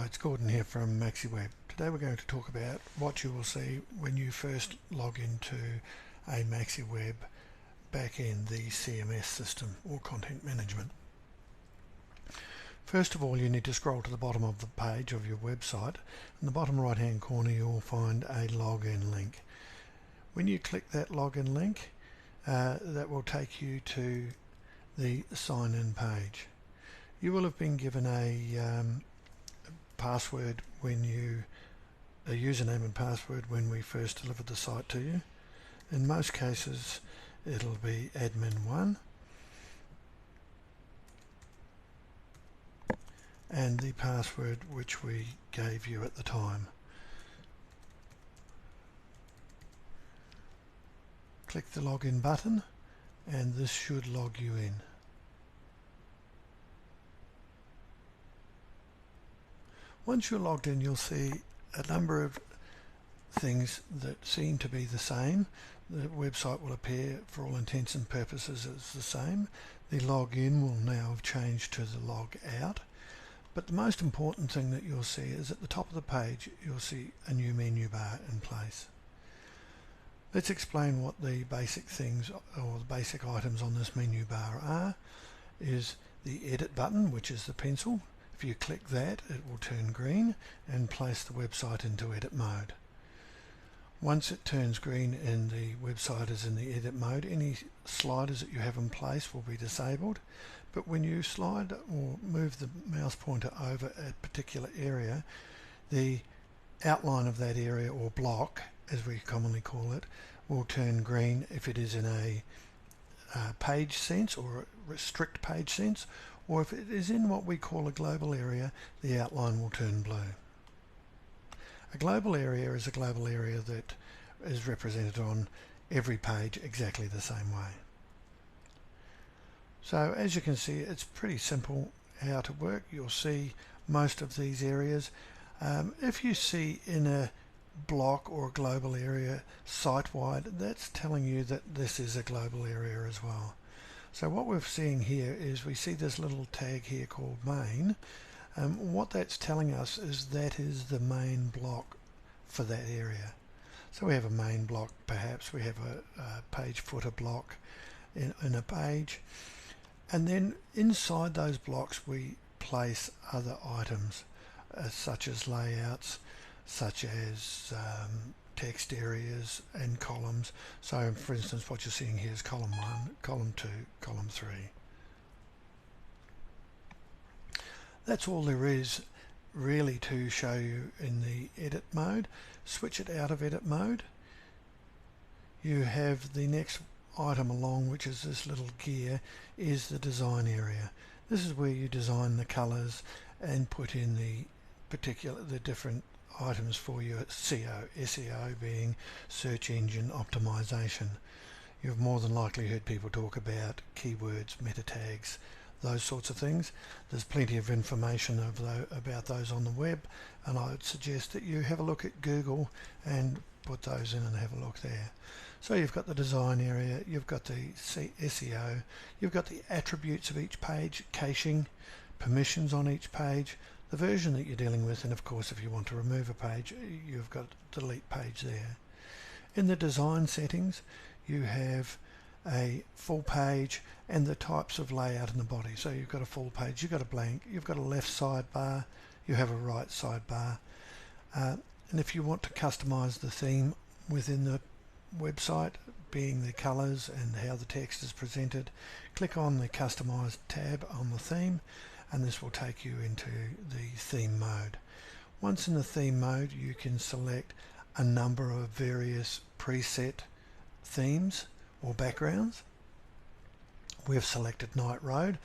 it's Gordon here from Maxxeweb. Today we're going to talk about what you will see when you first log into a Maxxeweb backend, the CMS system or content management. First of all, you need to scroll to the bottom of the page of your website. In the bottom right hand corner you'll find a login link. When you click that login link, that will take you to the sign in page. You will have been given a password a username and password when we first delivered the site to you. In most cases it'll be admin1 and the password which we gave you at the time. Click the login button and this should log you in. Once you're logged in, you'll see a number of things that seem to be the same. The website will appear for all intents and purposes as the same. The login will now have changed to the log out. But the most important thing that you'll see is at the top of the page you'll see a new menu bar in place. Let's explain what the basic things or the basic items on this menu bar are. Is the edit button, which is the pencil. If you click that, it will turn green and place the website into edit mode. Once it turns green and the website is in the edit mode, any sliders that you have in place will be disabled. But when you slide or move the mouse pointer over a particular area, the outline of that area or block, as we commonly call it, will turn green if it is in a page sense or a strict page sense, or if it is in what we call a global area, the outline will turn blue. A global area is a global area that is represented on every page exactly the same way. So as you can see, it's pretty simple how to work. You'll see most of these areas. If you see in a block or a global area site-wide, that's telling you that this is a global area as well. So what we're seeing here is we see this little tag here called main. What that's telling us is that is the main block for that area. So we have a main block, perhaps we have a page footer block in a page, and then inside those blocks we place other items such as layouts, such as text areas and columns. So for instance, what you're seeing here is column 1, column 2, column 3. That's all there is really to show you in the edit mode. Switch it out of edit mode. You have the next item along, which is this little gear, is the design area. This is where you design the colors and put in the different items for your SEO being search engine optimization. You've more than likely heard people talk about keywords, meta tags, those sorts of things. There's plenty of information about those on the web, and I would suggest that you have a look at Google and put those in and have a look there. So you've got the design area, you've got the SEO, you've got the attributes of each page, caching, permissions on each page, the version that you're dealing with, and of course if you want to remove a page, you've got delete page there. In the design settings you have a full page and the types of layout in the body. So you've got a full page, you've got a blank, you've got a left sidebar, you have a right sidebar, and if you want to customize the theme within the website, being the colors and how the text is presented, click on the customize tab on the theme and this will take you into the theme mode. Once in the theme mode, you can select a number of various preset themes or backgrounds. We've selected Night Road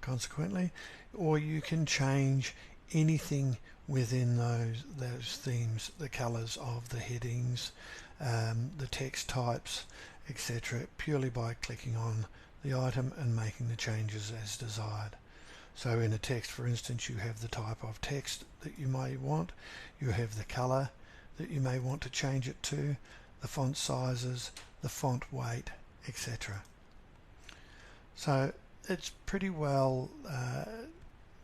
consequently, or you can change anything within those themes, the colors of the headings, the text types, etc., purely by clicking on the item and making the changes as desired. So in a text, for instance, you have the type of text that you may want, you have the color that you may want to change it to, the font sizes, the font weight, etc. So it's pretty well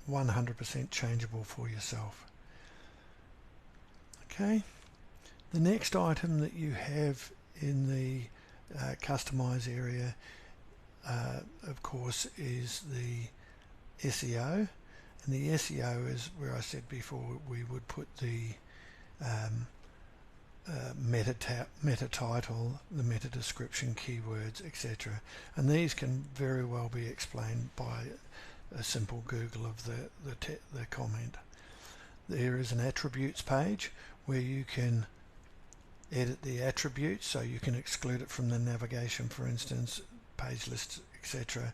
100% changeable for yourself. Okay, the next item that you have in the customize area of course is the SEO, and the SEO is where I said before we would put the meta title, the meta description, keywords, etc. And these can very well be explained by a simple Google of the comment. There is an attributes page where you can edit the attributes, so you can exclude it from the navigation, for instance, page lists, etc.,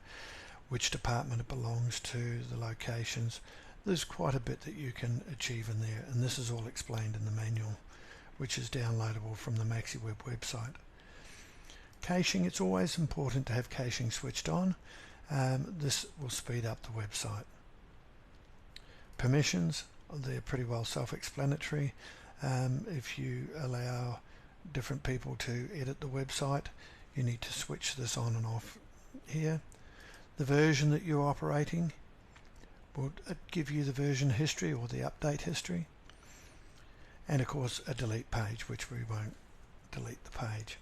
which department it belongs to, the locations. There's quite a bit that you can achieve in there, and this is all explained in the manual, which is downloadable from the Maxxeweb website. Caching, it's always important to have caching switched on. This will speed up the website. Permissions, they're pretty well self-explanatory. If you allow different people to edit the website, you need to switch this on and off here. The version that you're operating will give you the version history or the update history. And of course a delete page, which we won't delete the page.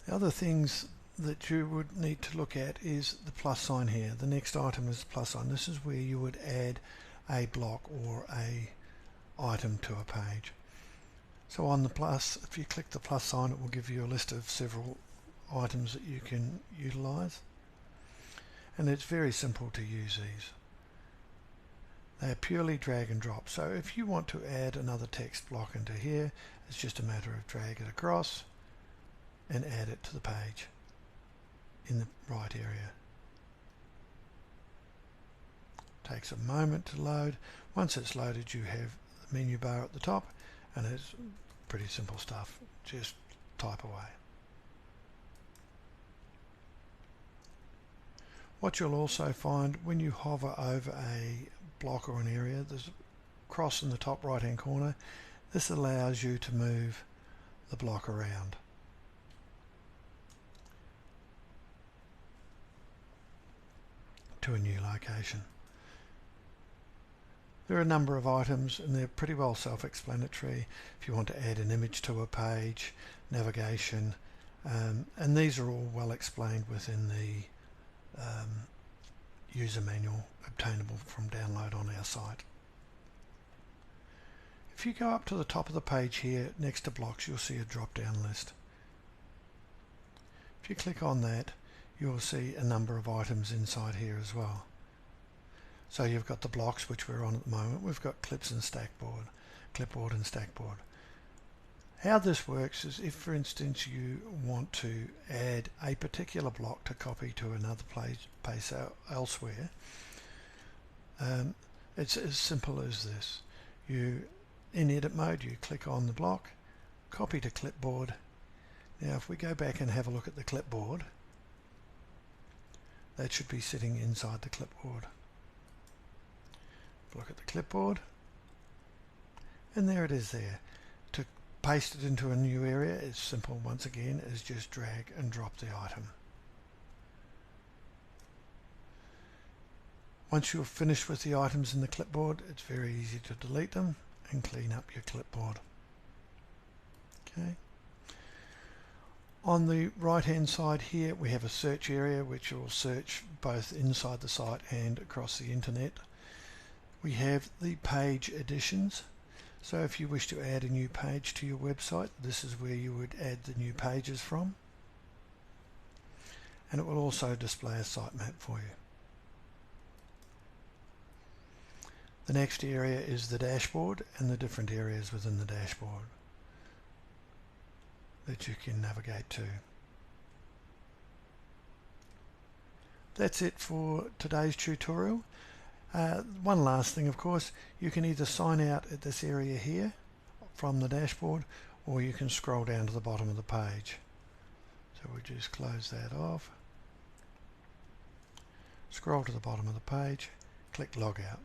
The other things that you would need to look at is the plus sign here. The next item is the plus sign. This is where you would add a block or a item to a page. So on the plus, if you click the plus sign, it will give you a list of several items that you can utilize, and it's very simple to use these. They are purely drag and drop, so if you want to add another text block into here, it's just a matter of drag it across and add it to the page in the right area. Takes a moment to load. Once it's loaded, you have the menu bar at the top, and it's pretty simple stuff. Just type away. What you'll also find when you hover over a block or an area, there's a cross in the top right hand corner. This allows you to move the block around. To a new location. There are a number of items and they're pretty well self-explanatory. If you want to add an image to a page, navigation, and these are all well explained within the user manual obtainable from download on our site. If you go up to the top of the page here next to blocks, you'll see a drop down list. If you click on that, you'll see a number of items inside here as well. So you've got the blocks, which we're on at the moment. We've got clips and stackboard, clipboard and stackboard. How this works is if, for instance, you want to add a particular block to copy to another place elsewhere, it's as simple as this. In edit mode, you click on the block, copy to clipboard. Now if we go back and have a look at the clipboard, that should be sitting inside the clipboard. Look at the clipboard, and there it is there. To paste it into a new area, it's simple once again, is just drag and drop the item. Once you're finished with the items in the clipboard, it's very easy to delete them and clean up your clipboard. Okay. On the right hand side here we have a search area which will search both inside the site and across the internet. We have the page additions, so if you wish to add a new page to your website, this is where you would add the new pages from, and it will also display a sitemap for you. The next area is the dashboard and the different areas within the dashboard that you can navigate to. That's it for today's tutorial. One last thing, of course, you can either sign out at this area here from the dashboard, or you can scroll down to the bottom of the page. So we'll just close that off, scroll to the bottom of the page, click log out.